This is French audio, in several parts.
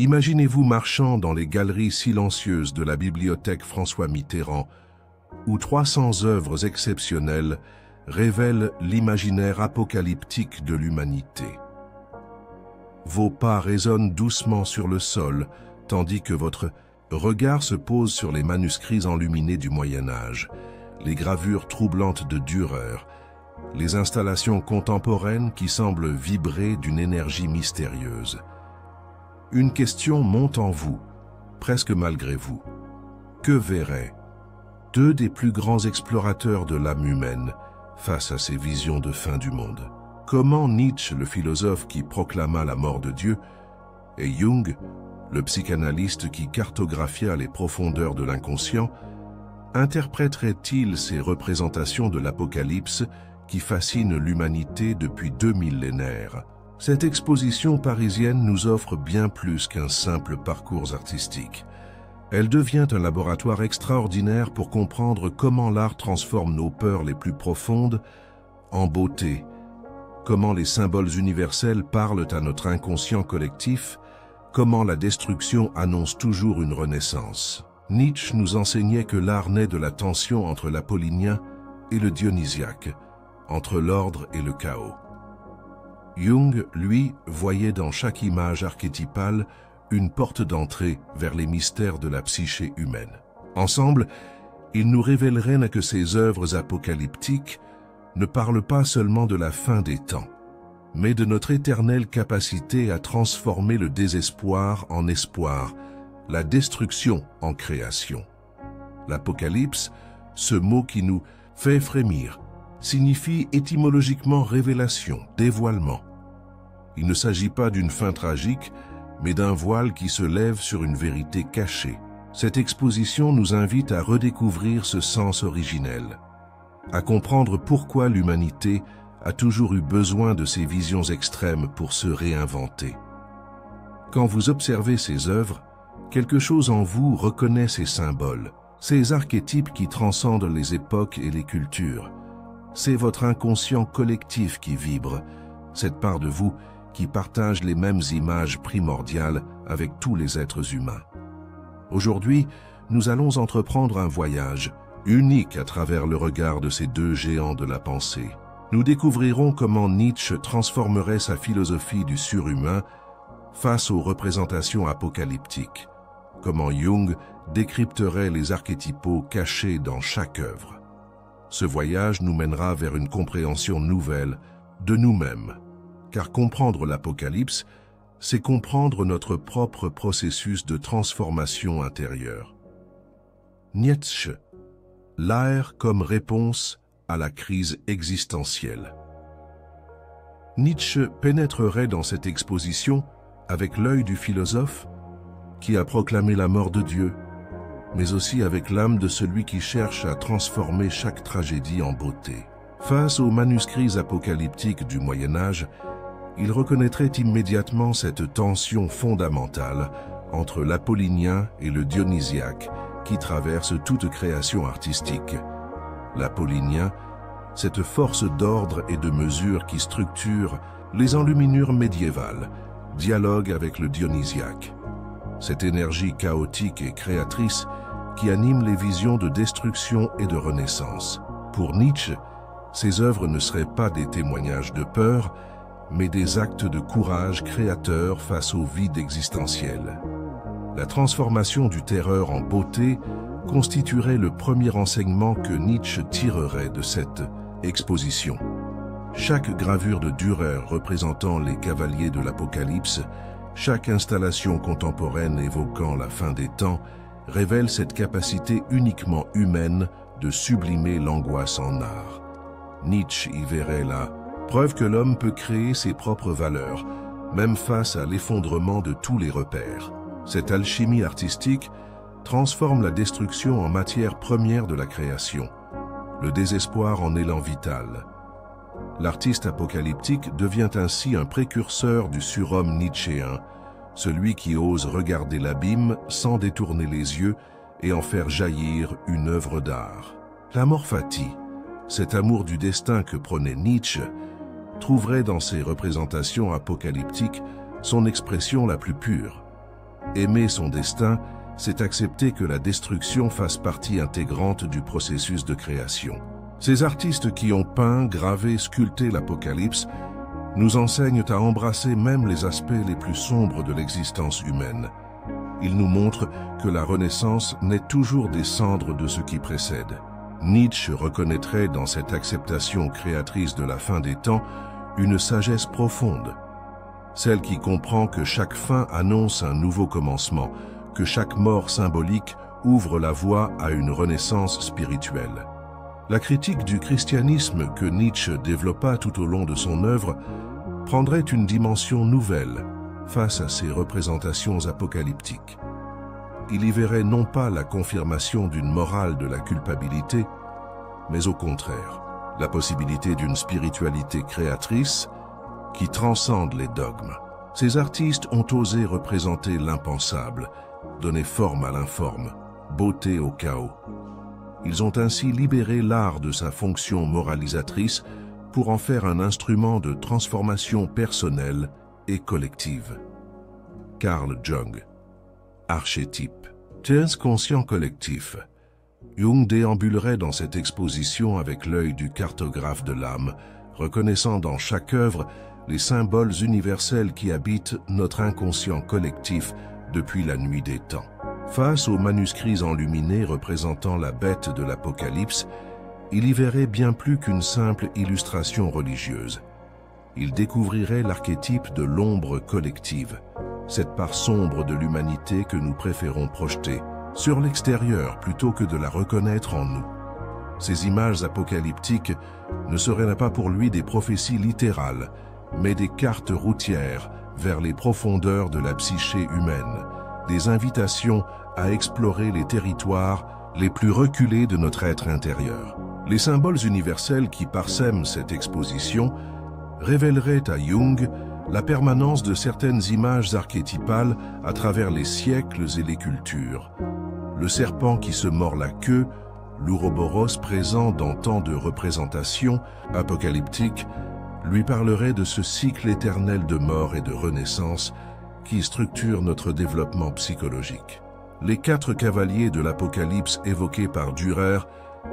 Imaginez-vous marchant dans les galeries silencieuses de la bibliothèque François Mitterrand, où 300 œuvres exceptionnelles révèlent l'imaginaire apocalyptique de l'humanité. Vos pas résonnent doucement sur le sol, tandis que votre regard se pose sur les manuscrits enluminés du Moyen-Âge, les gravures troublantes de Dürer, les installations contemporaines qui semblent vibrer d'une énergie mystérieuse. Une question monte en vous, presque malgré vous. Que verraient deux des plus grands explorateurs de l'âme humaine face à ces visions de fin du monde? Comment Nietzsche, le philosophe qui proclama la mort de Dieu, et Jung, le psychanalyste qui cartographia les profondeurs de l'inconscient, interpréterait-il ces représentations de l'Apocalypse qui fascinent l'humanité depuis 2 millénaires? Cette exposition parisienne nous offre bien plus qu'un simple parcours artistique. Elle devient un laboratoire extraordinaire pour comprendre comment l'art transforme nos peurs les plus profondes en beauté, comment les symboles universels parlent à notre inconscient collectif, comment la destruction annonce toujours une renaissance. Nietzsche nous enseignait que l'art naît de la tension entre l'apollinien et le dionysiaque, entre l'ordre et le chaos. Jung, lui, voyait dans chaque image archétypale une porte d'entrée vers les mystères de la psyché humaine. Ensemble, ils nous révéleraient que ces œuvres apocalyptiques ne parlent pas seulement de la fin des temps, mais de notre éternelle capacité à transformer le désespoir en espoir, la destruction en création. L'Apocalypse, ce mot qui nous fait frémir, signifie étymologiquement révélation, dévoilement. Il ne s'agit pas d'une fin tragique, mais d'un voile qui se lève sur une vérité cachée. Cette exposition nous invite à redécouvrir ce sens originel, à comprendre pourquoi l'humanité a toujours eu besoin de ces visions extrêmes pour se réinventer. Quand vous observez ces œuvres, quelque chose en vous reconnaît ces symboles, ces archétypes qui transcendent les époques et les cultures. C'est votre inconscient collectif qui vibre, cette part de vous qui partage les mêmes images primordiales avec tous les êtres humains. Aujourd'hui, nous allons entreprendre un voyage unique à travers le regard de ces deux géants de la pensée. Nous découvrirons comment Nietzsche transformerait sa philosophie du surhumain face aux représentations apocalyptiques, comment Jung décrypterait les archétypaux cachés dans chaque œuvre. Ce voyage nous mènera vers une compréhension nouvelle de nous-mêmes, car comprendre l'Apocalypse, c'est comprendre notre propre processus de transformation intérieure. Nietzsche, l'art comme réponse à la crise existentielle. Nietzsche pénétrerait dans cette exposition avec l'œil du philosophe qui a proclamé la mort de Dieu, mais aussi avec l'âme de celui qui cherche à transformer chaque tragédie en beauté. Face aux manuscrits apocalyptiques du Moyen-Âge, il reconnaîtrait immédiatement cette tension fondamentale entre l'apollinien et le dionysiaque qui traverse toute création artistique. L'apollinien, cette force d'ordre et de mesure qui structure les enluminures médiévales, dialogue avec le dionysiaque. Cette énergie chaotique et créatrice qui anime les visions de destruction et de renaissance. Pour Nietzsche, ces œuvres ne seraient pas des témoignages de peur, mais des actes de courage créateur face au vide existentiel. La transformation du terreur en beauté constituerait le premier enseignement que Nietzsche tirerait de cette exposition. Chaque gravure de Dürer représentant les cavaliers de l'Apocalypse, chaque installation contemporaine évoquant la fin des temps, révèle cette capacité uniquement humaine de sublimer l'angoisse en art. Nietzsche y verrait la preuve que l'homme peut créer ses propres valeurs, même face à l'effondrement de tous les repères. Cette alchimie artistique transforme la destruction en matière première de la création, le désespoir en élan vital. L'artiste apocalyptique devient ainsi un précurseur du surhomme nietzschéen, celui qui ose regarder l'abîme sans détourner les yeux et en faire jaillir une œuvre d'art. L'amor fati, cet amour du destin que prônait Nietzsche, trouverait dans ses représentations apocalyptiques son expression la plus pure. Aimer son destin, c'est accepter que la destruction fasse partie intégrante du processus de création. Ces artistes qui ont peint, gravé, sculpté l'Apocalypse nous enseignent à embrasser même les aspects les plus sombres de l'existence humaine. Ils nous montrent que la Renaissance naît toujours des cendres de ce qui précède. Nietzsche reconnaîtrait dans cette acceptation créatrice de la fin des temps une sagesse profonde, celle qui comprend que chaque fin annonce un nouveau commencement, que chaque mort symbolique ouvre la voie à une renaissance spirituelle. La critique du christianisme que Nietzsche développa tout au long de son œuvre prendrait une dimension nouvelle face à ces représentations apocalyptiques. Il y verrait non pas la confirmation d'une morale de la culpabilité, mais au contraire, la possibilité d'une spiritualité créatrice qui transcende les dogmes. Ces artistes ont osé représenter l'impensable, donner forme à l'informe, beauté au chaos. Ils ont ainsi libéré l'art de sa fonction moralisatrice pour en faire un instrument de transformation personnelle et collective. Carl Jung. Archétype. Conscient collectif. Jung déambulerait dans cette exposition avec l'œil du cartographe de l'âme, reconnaissant dans chaque œuvre les symboles universels qui habitent notre inconscient collectif depuis la nuit des temps. Face aux manuscrits enluminés représentant la bête de l'Apocalypse, il y verrait bien plus qu'une simple illustration religieuse. Il découvrirait l'archétype de l'ombre collective, cette part sombre de l'humanité que nous préférons projeter sur l'extérieur plutôt que de la reconnaître en nous. Ces images apocalyptiques ne seraient pas pour lui des prophéties littérales, mais des cartes routières vers les profondeurs de la psyché humaine, des invitations à explorer les territoires les plus reculés de notre être intérieur. Les symboles universels qui parsèment cette exposition révéleraient à Jung la permanence de certaines images archétypales à travers les siècles et les cultures. Le serpent qui se mord la queue, l'ouroboros présent dans tant de représentations apocalyptiques, lui parlerait de ce cycle éternel de mort et de renaissance qui structure notre développement psychologique. Les 4 cavaliers de l'Apocalypse évoqués par Dürer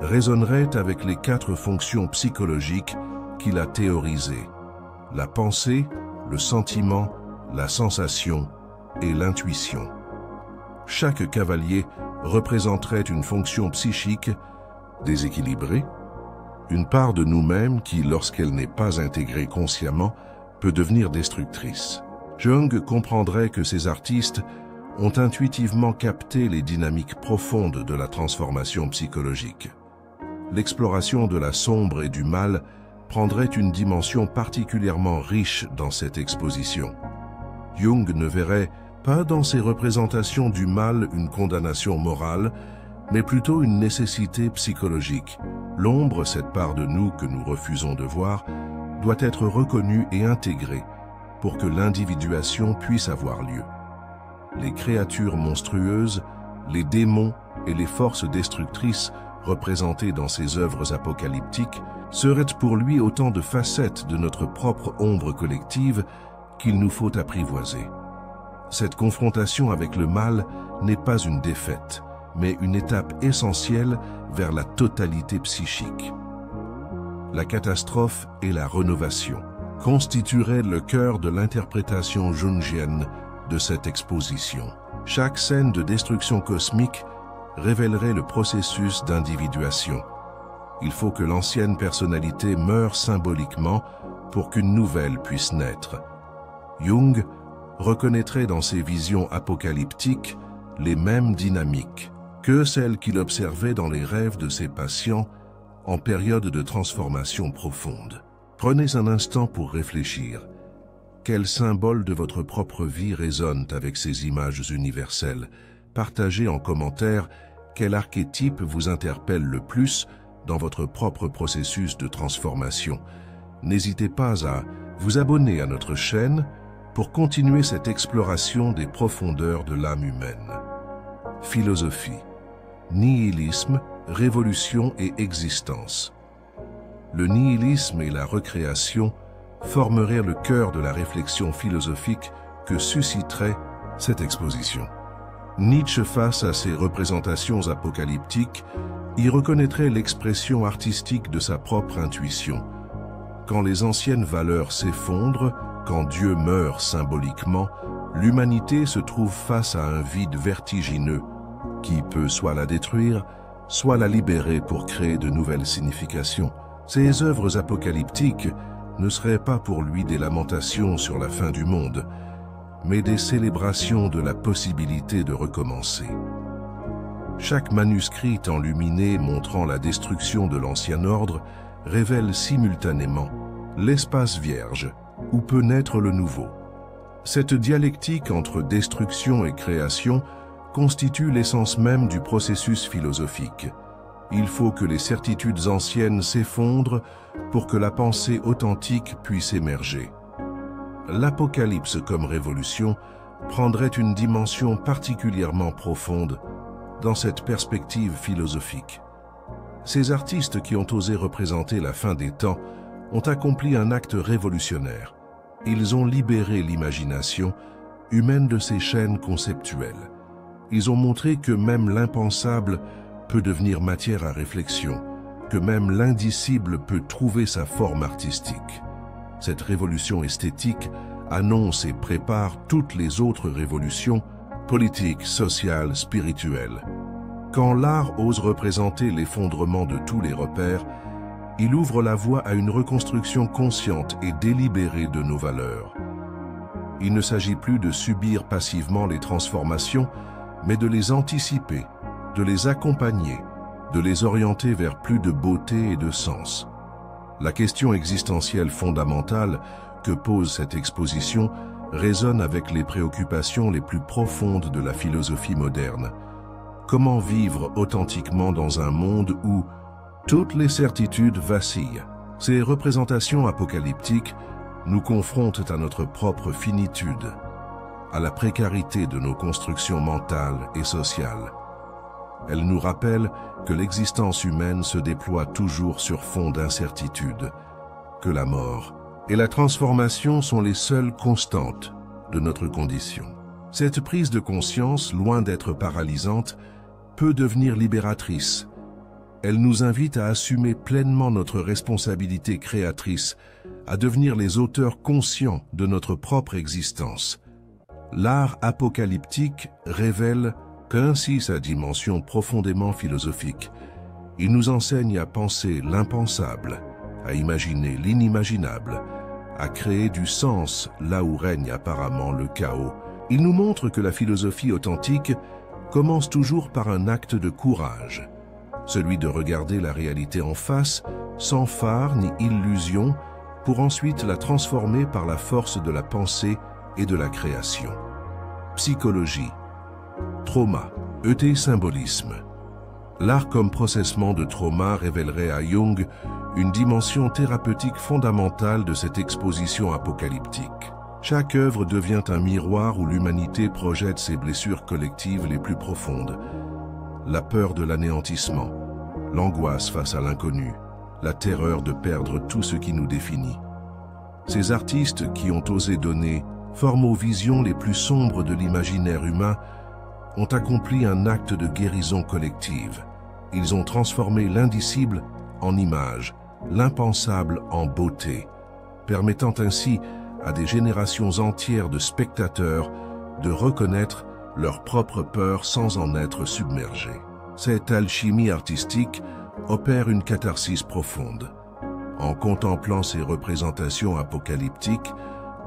résonneraient avec les 4 fonctions psychologiques qu'il a théorisées: la pensée, le sentiment, la sensation et l'intuition. Chaque cavalier représenterait une fonction psychique déséquilibrée, une part de nous-mêmes qui, lorsqu'elle n'est pas intégrée consciemment, peut devenir destructrice. Jung comprendrait que ces artistes ont intuitivement capté les dynamiques profondes de la transformation psychologique. L'exploration de la sombre et du mal prendrait une dimension particulièrement riche dans cette exposition. Jung ne verrait pas dans ces représentations du mal une condamnation morale, mais plutôt une nécessité psychologique. L'ombre, cette part de nous que nous refusons de voir, doit être reconnue et intégrée pour que l'individuation puisse avoir lieu. Les créatures monstrueuses, les démons et les forces destructrices représentées dans ces œuvres apocalyptiques seraient pour lui autant de facettes de notre propre ombre collective qu'il nous faut apprivoiser. Cette confrontation avec le mal n'est pas une défaite, mais une étape essentielle vers la totalité psychique. La catastrophe et la rénovation constitueraient le cœur de l'interprétation jungienne de cette exposition. Chaque scène de destruction cosmique révélerait le processus d'individuation. Il faut que l'ancienne personnalité meure symboliquement pour qu'une nouvelle puisse naître. Jung reconnaîtrait dans ses visions apocalyptiques les mêmes dynamiques que celles qu'il observait dans les rêves de ses patients en période de transformation profonde. Prenez un instant pour réfléchir. Quels symboles de votre propre vie résonnent avec ces images universelles? Partagez en commentaire quel archétype vous interpelle le plus dans votre propre processus de transformation. N'hésitez pas à vous abonner à notre chaîne pour continuer cette exploration des profondeurs de l'âme humaine. Philosophie, nihilisme, révolution et existence. Le nihilisme et la recréation formeraient le cœur de la réflexion philosophique que susciterait cette exposition. Nietzsche, face à ces représentations apocalyptiques, y reconnaîtrait l'expression artistique de sa propre intuition. Quand les anciennes valeurs s'effondrent, quand Dieu meurt symboliquement, l'humanité se trouve face à un vide vertigineux qui peut soit la détruire, soit la libérer pour créer de nouvelles significations. Ces œuvres apocalyptiques ne seraient pas pour lui des lamentations sur la fin du monde, mais des célébrations de la possibilité de recommencer. Chaque manuscrit enluminé montrant la destruction de l'ancien ordre révèle simultanément l'espace vierge où peut naître le nouveau. Cette dialectique entre destruction et création constitue l'essence même du processus philosophique. Il faut que les certitudes anciennes s'effondrent pour que la pensée authentique puisse émerger. L'Apocalypse comme révolution prendrait une dimension particulièrement profonde dans cette perspective philosophique. Ces artistes qui ont osé représenter la fin des temps ont accompli un acte révolutionnaire. Ils ont libéré l'imagination humaine de ses chaînes conceptuelles. Ils ont montré que même l'impensable peut devenir matière à réflexion, que même l'indicible peut trouver sa forme artistique. Cette révolution esthétique annonce et prépare toutes les autres révolutions politiques, sociales, spirituelles. Quand l'art ose représenter l'effondrement de tous les repères, il ouvre la voie à une reconstruction consciente et délibérée de nos valeurs. Il ne s'agit plus de subir passivement les transformations, mais de les anticiper, de les accompagner, de les orienter vers plus de beauté et de sens. La question existentielle fondamentale que pose cette exposition résonne avec les préoccupations les plus profondes de la philosophie moderne. Comment vivre authentiquement dans un monde où toutes les certitudes vacillent? Ces représentations apocalyptiques nous confrontent à notre propre finitude, à la précarité de nos constructions mentales et sociales. Elles nous rappellent que l'existence humaine se déploie toujours sur fond d'incertitude, que la mort et la transformation sont les seules constantes de notre condition. Cette prise de conscience, loin d'être paralysante, peut devenir libératrice. Elle nous invite à assumer pleinement notre responsabilité créatrice, à devenir les auteurs conscients de notre propre existence. L'art apocalyptique révèle qu'ainsi sa dimension profondément philosophique. Il nous enseigne à penser l'impensable, à imaginer l'inimaginable, à créer du sens là où règne apparemment le chaos. Il nous montre que la philosophie authentique commence toujours par un acte de courage, celui de regarder la réalité en face, sans phare ni illusion, pour ensuite la transformer par la force de la pensée et de la création. Psychologie, trauma, symbolisme. L'art comme processement de trauma révélerait à Jung une dimension thérapeutique fondamentale de cette exposition apocalyptique. Chaque œuvre devient un miroir où l'humanité projette ses blessures collectives les plus profondes. La peur de l'anéantissement, l'angoisse face à l'inconnu, la terreur de perdre tout ce qui nous définit. Ces artistes qui ont osé donner forme aux visions les plus sombres de l'imaginaire humain ont accompli un acte de guérison collective. Ils ont transformé l'indicible en image, l'impensable en beauté, permettant ainsi à des générations entières de spectateurs de reconnaître leur propre peur sans en être submergés. Cette alchimie artistique opère une catharsis profonde. En contemplant ces représentations apocalyptiques,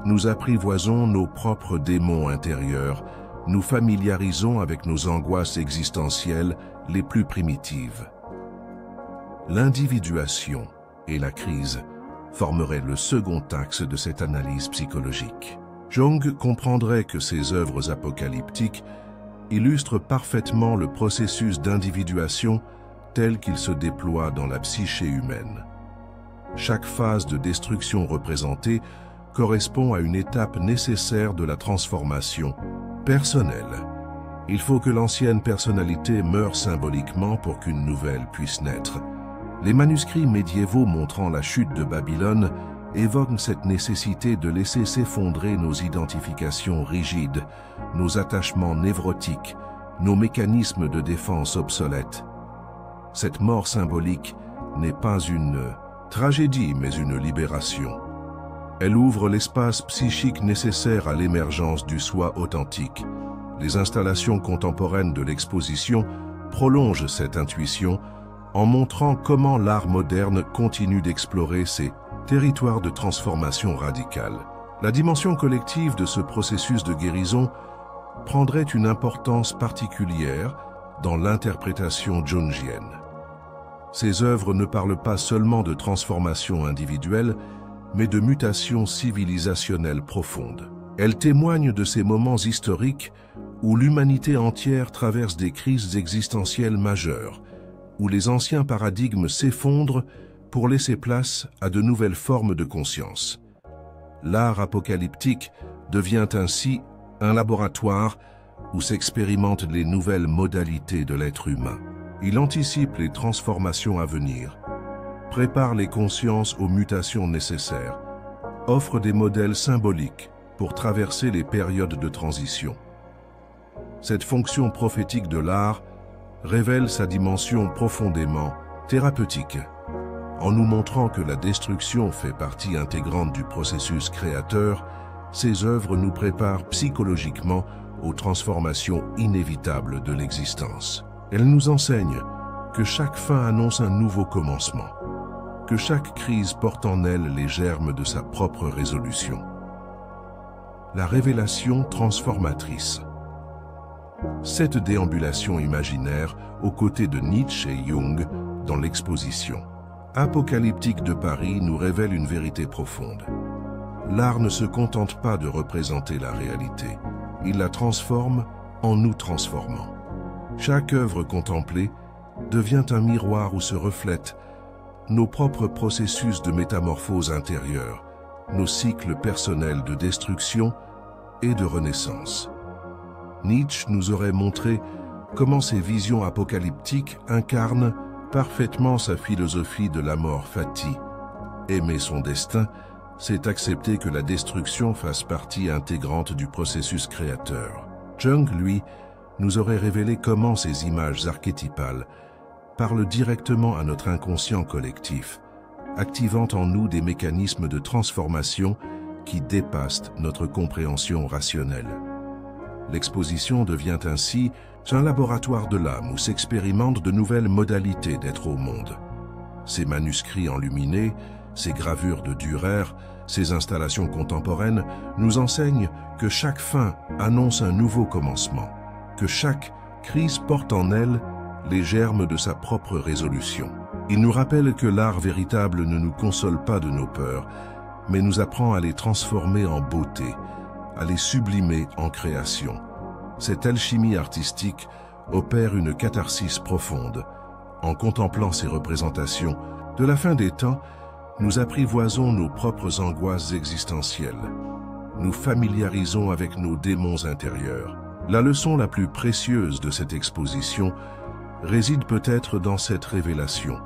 nous apprivoisons nos propres démons intérieurs, nous familiarisons avec nos angoisses existentielles les plus primitives. L'individuation et la crise formeraient le second axe de cette analyse psychologique. Jung comprendrait que ces œuvres apocalyptiques illustrent parfaitement le processus d'individuation tel qu'il se déploie dans la psyché humaine. Chaque phase de destruction représentée correspond à une étape nécessaire de la transformation personnelle. Il faut que l'ancienne personnalité meure symboliquement pour qu'une nouvelle puisse naître. Les manuscrits médiévaux montrant la chute de Babylone évoque cette nécessité de laisser s'effondrer nos identifications rigides, nos attachements névrotiques, nos mécanismes de défense obsolètes. Cette mort symbolique n'est pas une tragédie, mais une libération. Elle ouvre l'espace psychique nécessaire à l'émergence du soi authentique. Les installations contemporaines de l'exposition prolongent cette intuition en montrant comment l'art moderne continue d'explorer ces territoires de transformation radicale. La dimension collective de ce processus de guérison prendrait une importance particulière dans l'interprétation jungienne. Ces œuvres ne parlent pas seulement de transformation individuelle, mais de mutation civilisationnelle profonde. Elles témoignent de ces moments historiques où l'humanité entière traverse des crises existentielles majeures, où les anciens paradigmes s'effondrent pour laisser place à de nouvelles formes de conscience. L'art apocalyptique devient ainsi un laboratoire où s'expérimentent les nouvelles modalités de l'être humain. Il anticipe les transformations à venir, prépare les consciences aux mutations nécessaires, offre des modèles symboliques pour traverser les périodes de transition. Cette fonction prophétique de l'art révèle sa dimension profondément thérapeutique, en nous montrant que la destruction fait partie intégrante du processus créateur. Ces œuvres nous préparent psychologiquement aux transformations inévitables de l'existence. Elles nous enseignent que chaque fin annonce un nouveau commencement, que chaque crise porte en elle les germes de sa propre résolution. La révélation transformatrice. Cette déambulation imaginaire aux côtés de Nietzsche et Jung dans l'exposition Apocalyptique de Paris nous révèle une vérité profonde. L'art ne se contente pas de représenter la réalité, il la transforme en nous transformant. Chaque œuvre contemplée devient un miroir où se reflètent nos propres processus de métamorphose intérieure, nos cycles personnels de destruction et de renaissance. Nietzsche nous aurait montré comment ces visions apocalyptiques incarnent parfaitement sa philosophie de la mort fati. Aimer son destin, c'est accepter que la destruction fasse partie intégrante du processus créateur. Jung, lui, nous aurait révélé comment ces images archétypales parlent directement à notre inconscient collectif, activant en nous des mécanismes de transformation qui dépassent notre compréhension rationnelle. L'exposition devient ainsi un laboratoire de l'âme où s'expérimentent de nouvelles modalités d'être au monde. Ces manuscrits enluminés, ces gravures de Dürer, ces installations contemporaines nous enseignent que chaque fin annonce un nouveau commencement, que chaque crise porte en elle les germes de sa propre résolution. Il nous rappelle que l'art véritable ne nous console pas de nos peurs, mais nous apprend à les transformer en beauté, à les sublimer en création. Cette alchimie artistique opère une catharsis profonde. En contemplant ces représentations, de la fin des temps, nous apprivoisons nos propres angoisses existentielles. Nous familiarisons avec nos démons intérieurs. La leçon la plus précieuse de cette exposition réside peut-être dans cette révélation.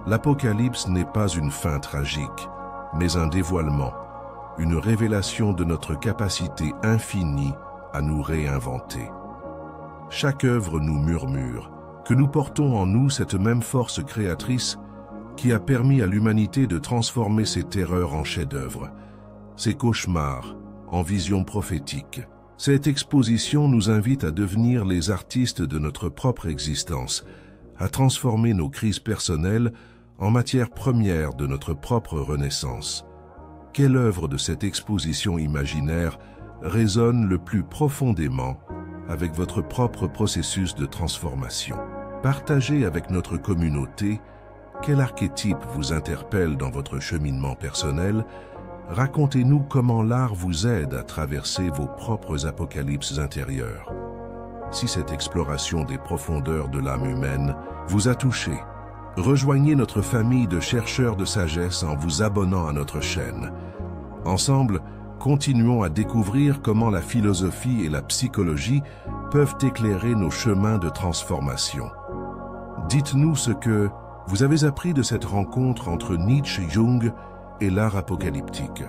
L'Apocalypse n'est pas une fin tragique, mais un dévoilement, une révélation de notre capacité infinie à nous réinventer. Chaque œuvre nous murmure que nous portons en nous cette même force créatrice qui a permis à l'humanité de transformer ses terreurs en chefs-d'œuvre, ses cauchemars en visions prophétiques. Cette exposition nous invite à devenir les artistes de notre propre existence, à transformer nos crises personnelles en matière première de notre propre renaissance. Quelle œuvre de cette exposition imaginaire résonne le plus profondément avec votre propre processus de transformation? Partagez avec notre communauté quel archétype vous interpelle dans votre cheminement personnel. Racontez-nous comment l'art vous aide à traverser vos propres apocalypses intérieures. Si cette exploration des profondeurs de l'âme humaine vous a touché, rejoignez notre famille de chercheurs de sagesse en vous abonnant à notre chaîne. Ensemble, continuons à découvrir comment la philosophie et la psychologie peuvent éclairer nos chemins de transformation. Dites-nous ce que vous avez appris de cette rencontre entre Nietzsche, Jung et l'art apocalyptique.